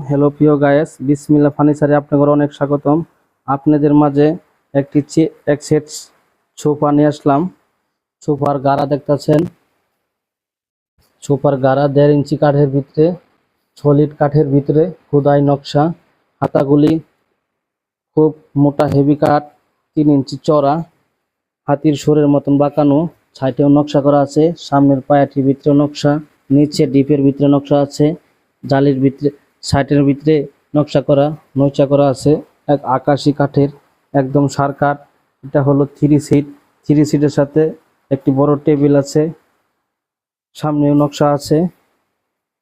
Hello প্রিয় guys, বিসমিল্লাহ ফার্নিচারে আপনাদের অনেক স্বাগতম। আপনাদের মাঝে এক সেট সোফা নিয়ে আসলাম। সোফার গাড়া দেখতেছেন, সোফার গাড়া 1.5 ইঞ্চি কাঠের ভিতরে, সলিড কাঠের ভিতরে খোদাই নকশা। হাতাগুলি খুব মোটা হেভি কাঠ, 3 ইঞ্চি চড়া, হাতির সুরের মতন বাঁকানো। সাইডেও নকশা করা আছে, সামনের পায়াটির ভিতরে নকশা, নিচে ডিপের ভিতরে নকশা আছে, জালির ভিতরে সাইডের ভিতরে নকশা করা আছে। এক আকাশি কাঠের একদম সার কাঠ। এটা হলো 3 সিটের সাথে একটি বড় টেবিল আছে, সামনেও নকশা আছে,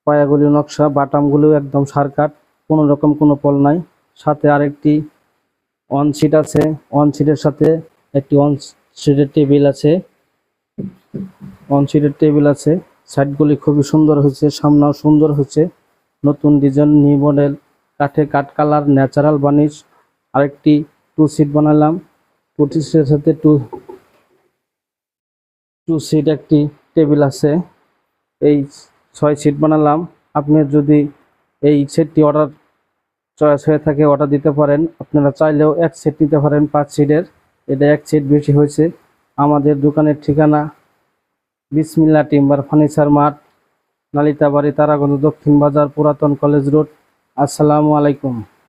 পায়াগুলিও নকশা, বাটামগুলিও একদম সার কাঠ, কোনো রকম কোনো পল নাই। সাথে আরেকটি ওয়ান সিট আছে, ওয়ান সিটের সাথে একটি ওয়ান সিটের টেবিল আছে। সাইডগুলি খুবই সুন্দর হয়েছে, সামনেও সুন্দর হয়েছে, নতুন ডিজাইন, নিউ মডেল, কাঠ কালার, ন্যাচারাল বার্নিশ। আরেকটি 2 সিট বানালাম, 2 সিটের সাথে 2 সিট একটি টেবিল আছে। এই 6 সিট বানালাম। আপনি যদি এই সেটটি অর্ডার চয়েস হয়ে থাকে অর্ডার দিতে পারেন। আপনারা চাইলেও এক সেট নিতে পারেন 5 সিটের। এটা এক সেট বেশি হয়েছে। আমাদের দোকানের ঠিকানা বিসমিল্লাহ timber furniture mart, Nalitabari, Taraganj, দক্ষিণ বাজার, পুরাতন কলেজ রোড। আসসালামু আলাইকুম।